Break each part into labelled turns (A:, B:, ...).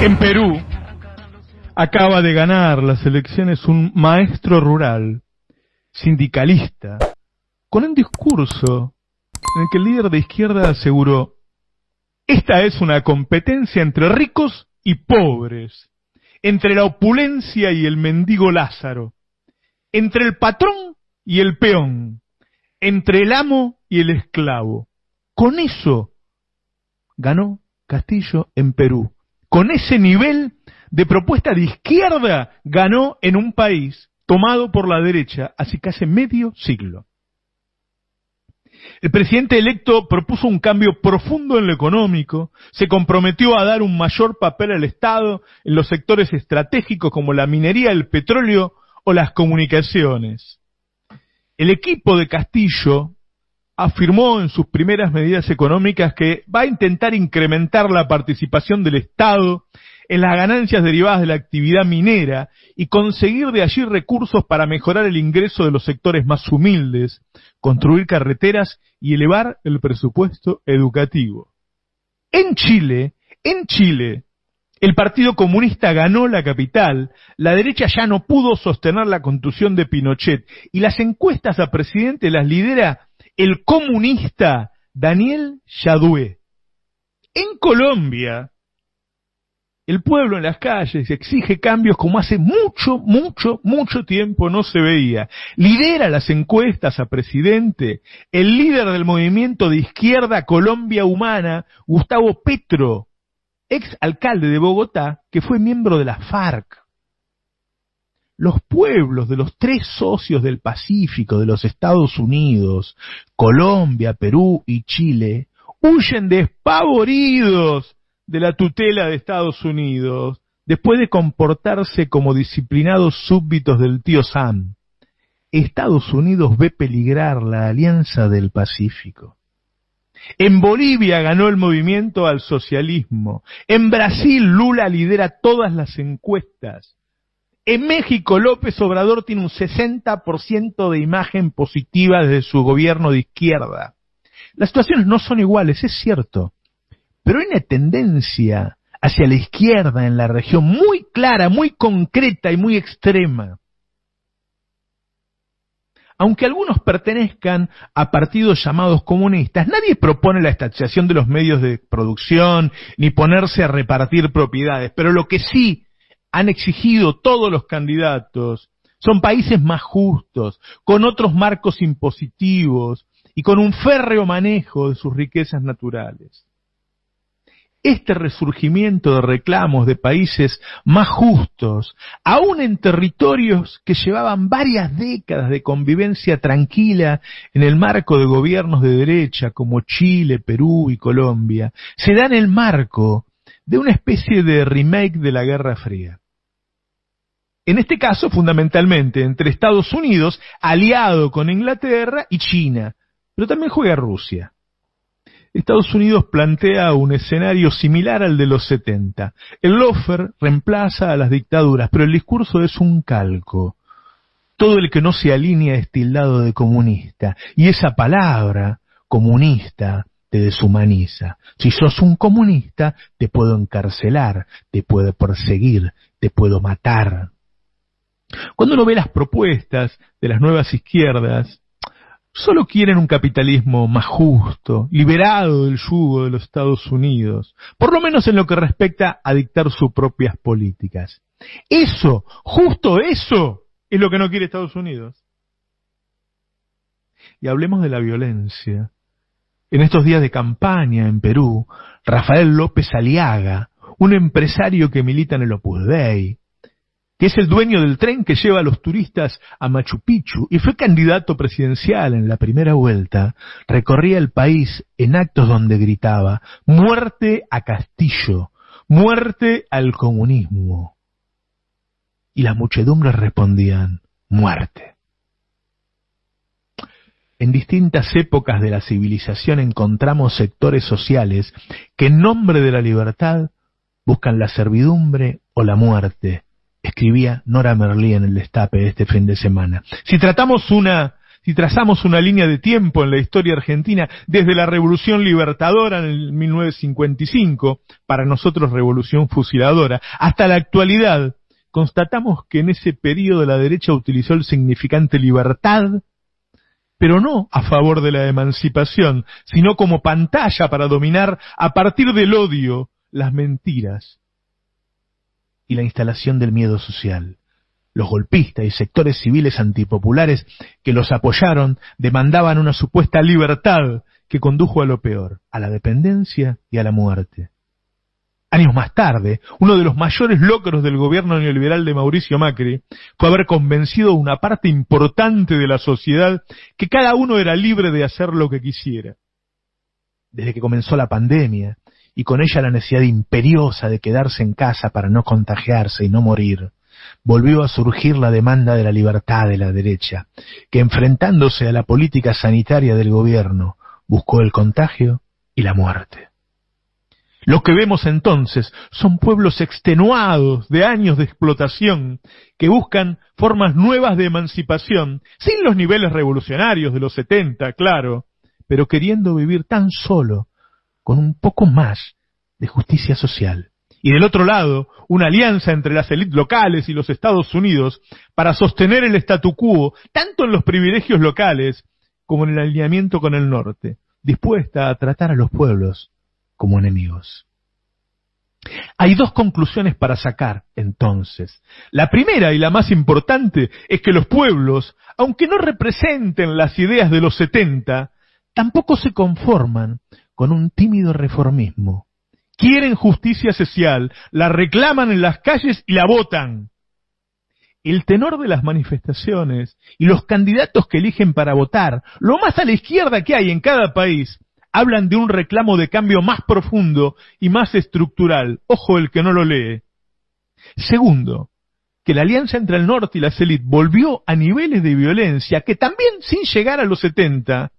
A: En Perú acaba de ganar las elecciones un maestro rural, sindicalista, con un discurso en el que el líder de izquierda aseguró: esta es una competencia entre ricos y pobres, entre la opulencia y el mendigo Lázaro, entre el patrón y el peón, entre el amo y el esclavo. Con eso ganó Castillo en Perú. Con ese nivel de propuesta de izquierda ganó en un país tomado por la derecha hace casi medio siglo. El presidente electo propuso un cambio profundo en lo económico, se comprometió a dar un mayor papel al Estado en los sectores estratégicos como la minería, el petróleo o las comunicaciones. El equipo de Castillo afirmó en sus primeras medidas económicas que va a intentar incrementar la participación del Estado en las ganancias derivadas de la actividad minera y conseguir de allí recursos para mejorar el ingreso de los sectores más humildes, construir carreteras y elevar el presupuesto educativo. En Chile, el Partido Comunista ganó la capital, la derecha ya no pudo sostener la conducción de Pinochet y las encuestas a presidente las lidera el comunista Daniel Jadue. En Colombia, el pueblo en las calles exige cambios como hace mucho tiempo no se veía. Lidera las encuestas a presidente el líder del movimiento de izquierda Colombia Humana, Gustavo Petro, ex alcalde de Bogotá, que fue miembro de la FARC. Los pueblos de los tres socios del Pacífico de los Estados Unidos, Colombia, Perú y Chile, huyen despavoridos de la tutela de Estados Unidos, después de comportarse como disciplinados súbditos del tío Sam. Estados Unidos ve peligrar la alianza del Pacífico. En Bolivia ganó el movimiento al socialismo. En Brasil Lula lidera todas las encuestas. En México López Obrador tiene un 60% de imagen positiva desde su gobierno de izquierda. Las situaciones no son iguales, es cierto, pero hay una tendencia hacia la izquierda en la región muy clara, muy concreta y muy extrema. Aunque algunos pertenezcan a partidos llamados comunistas, nadie propone la estatización de los medios de producción ni ponerse a repartir propiedades, pero lo que sí han exigido todos los candidatos son países más justos, con otros marcos impositivos y con un férreo manejo de sus riquezas naturales. Este resurgimiento de reclamos de países más justos, aún en territorios que llevaban varias décadas de convivencia tranquila en el marco de gobiernos de derecha como Chile, Perú y Colombia, se da en el marco de una especie de remake de la Guerra Fría. En este caso, fundamentalmente, entre Estados Unidos, aliado con Inglaterra, y China, pero también juega Rusia. Estados Unidos plantea un escenario similar al de los 70. El lawfare reemplaza a las dictaduras, pero el discurso es un calco. Todo el que no se alinea es tildado de comunista, y esa palabra, comunista, te deshumaniza. Si sos un comunista, te puedo encarcelar, te puedo perseguir, te puedo matar. Cuando uno ve las propuestas de las nuevas izquierdas, solo quieren un capitalismo más justo, liberado del yugo de los Estados Unidos, por lo menos en lo que respecta a dictar sus propias políticas. Eso, justo eso, es lo que no quiere Estados Unidos. Y hablemos de la violencia. En estos días de campaña en Perú, Rafael López Aliaga, un empresario que milita en el Opus Dei, que es el dueño del tren que lleva a los turistas a Machu Picchu y fue candidato presidencial en la primera vuelta, recorría el país en actos donde gritaba: ¡muerte a Castillo! ¡Muerte al comunismo! Y las muchedumbres respondían: ¡muerte! En distintas épocas de la civilización encontramos sectores sociales que en nombre de la libertad buscan la servidumbre o la muerte, escribía Nora Merlí en el Destape este fin de semana. Si tratamos una si trazamos una línea de tiempo en la historia argentina, desde la Revolución Libertadora en el 1955, para nosotros Revolución Fusiladora, hasta la actualidad, constatamos que en ese periodo la derecha utilizó el significante libertad, pero no a favor de la emancipación, sino como pantalla para dominar a partir del odio, las mentiras y la instalación del miedo social. Los golpistas y sectores civiles antipopulares que los apoyaron demandaban una supuesta libertad que condujo a lo peor, a la dependencia y a la muerte. Años más tarde, uno de los mayores logros del gobierno neoliberal de Mauricio Macri fue haber convencido a una parte importante de la sociedad que cada uno era libre de hacer lo que quisiera. Desde que comenzó la pandemia, y con ella la necesidad imperiosa de quedarse en casa para no contagiarse y no morir, volvió a surgir la demanda de la libertad de la derecha, que enfrentándose a la política sanitaria del gobierno, buscó el contagio y la muerte. Lo que vemos entonces son pueblos extenuados de años de explotación que buscan formas nuevas de emancipación, sin los niveles revolucionarios de los 70, claro, pero queriendo vivir tan solo, con un poco más de justicia social. Y del otro lado, una alianza entre las élites locales y los Estados Unidos para sostener el statu quo, tanto en los privilegios locales como en el alineamiento con el norte, dispuesta a tratar a los pueblos como enemigos. Hay dos conclusiones para sacar, entonces. La primera y la más importante es que los pueblos, aunque no representen las ideas de los 70, tampoco se conforman con un tímido reformismo. Quieren justicia social, la reclaman en las calles y la votan. El tenor de las manifestaciones y los candidatos que eligen para votar, lo más a la izquierda que hay en cada país, hablan de un reclamo de cambio más profundo y más estructural. Ojo el que no lo lee. Segundo, que la alianza entre el norte y las élites volvió a niveles de violencia que también, sin llegar a los 70,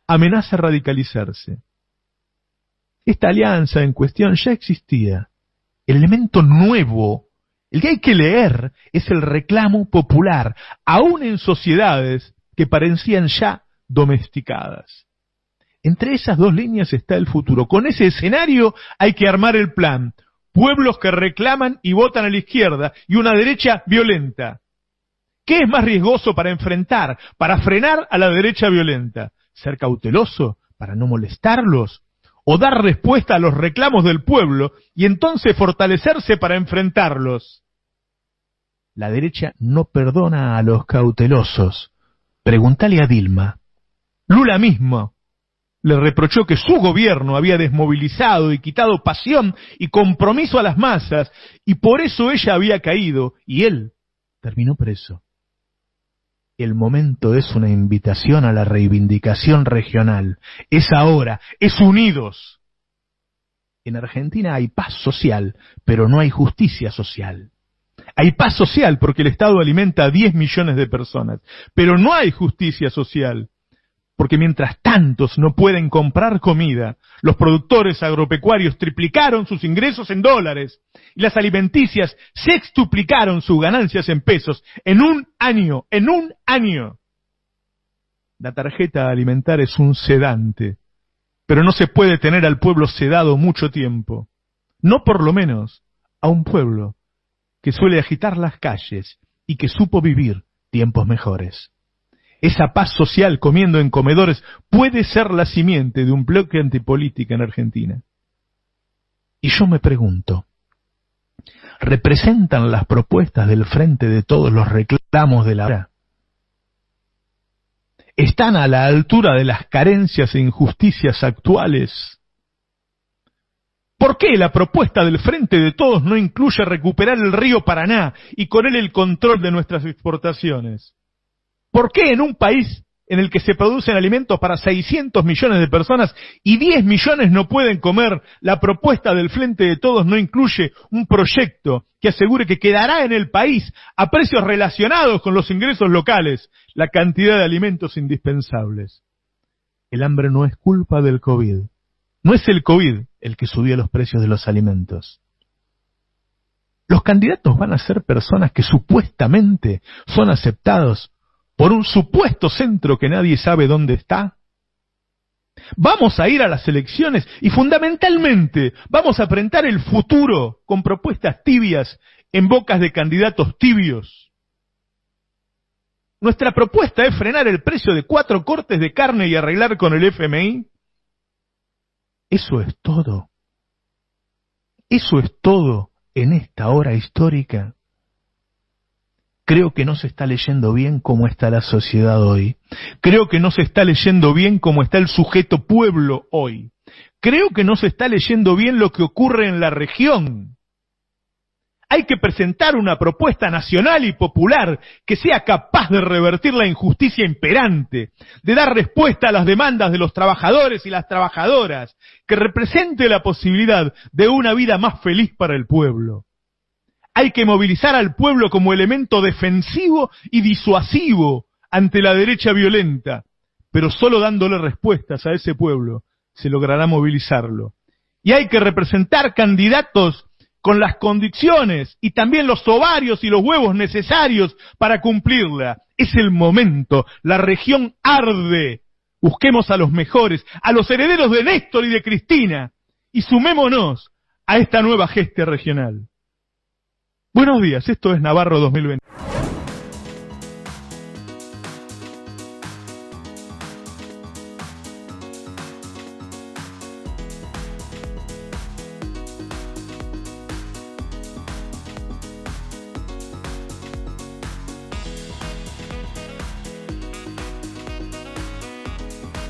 A: amenaza radicalizarse. Esta alianza en cuestión ya existía. El elemento nuevo, el que hay que leer, es el reclamo popular, aún en sociedades que parecían ya domesticadas. Entre esas dos líneas está el futuro. Con ese escenario hay que armar el plan. Pueblos que reclaman y votan a la izquierda y una derecha violenta. ¿Qué es más riesgoso para enfrentar, para frenar a la derecha violenta? ¿Ser cauteloso para no molestarlos? ¿O dar respuesta a los reclamos del pueblo y entonces fortalecerse para enfrentarlos? La derecha no perdona a los cautelosos. Pregúntale a Dilma. Lula mismo le reprochó que su gobierno había desmovilizado y quitado pasión y compromiso a las masas, y por eso ella había caído, y él terminó preso. El momento es una invitación a la reivindicación regional. Es ahora, es unidos. En Argentina hay paz social, pero no hay justicia social. Hay paz social porque el Estado alimenta a 10 millones de personas, pero no hay justicia social. Porque mientras tantos no pueden comprar comida, los productores agropecuarios triplicaron sus ingresos en dólares y las alimenticias sextuplicaron sus ganancias en pesos en un año, La tarjeta alimentar es un sedante, pero no se puede tener al pueblo sedado mucho tiempo. No por lo menos a un pueblo que suele agitar las calles y que supo vivir tiempos mejores. Esa paz social comiendo en comedores puede ser la simiente de un bloque antipolítica en Argentina. Y yo me pregunto, ¿representan las propuestas del Frente de Todos los reclamos de la hora? ¿Están a la altura de las carencias e injusticias actuales? ¿Por qué la propuesta del Frente de Todos no incluye recuperar el río Paraná y con él el control de nuestras exportaciones? ¿Por qué en un país en el que se producen alimentos para 600 millones de personas y 10 millones no pueden comer, la propuesta del Frente de Todos no incluye un proyecto que asegure que quedará en el país a precios relacionados con los ingresos locales la cantidad de alimentos indispensables? El hambre no es culpa del COVID. No es el COVID el que subió los precios de los alimentos. Los candidatos van a ser personas que supuestamente son aceptados por un supuesto centro que nadie sabe dónde está? Vamos a ir a las elecciones y fundamentalmente vamos a enfrentar el futuro con propuestas tibias en bocas de candidatos tibios. Nuestra propuesta es frenar el precio de 4 cortes de carne y arreglar con el FMI. Eso es todo. Eso es todo en esta hora histórica. Creo que no se está leyendo bien cómo está la sociedad hoy. Creo que no se está leyendo bien cómo está el sujeto pueblo hoy. Creo que no se está leyendo bien lo que ocurre en la región. Hay que presentar una propuesta nacional y popular que sea capaz de revertir la injusticia imperante, de dar respuesta a las demandas de los trabajadores y las trabajadoras, que represente la posibilidad de una vida más feliz para el pueblo. Hay que movilizar al pueblo como elemento defensivo y disuasivo ante la derecha violenta, pero solo dándole respuestas a ese pueblo se logrará movilizarlo. Y hay que representar candidatos con las condiciones y también los ovarios y los huevos necesarios para cumplirla. Es el momento, la región arde. Busquemos a los mejores, a los herederos de Néstor y de Cristina, y sumémonos a esta nueva gesta regional. Buenos días, esto es Navarro 2020.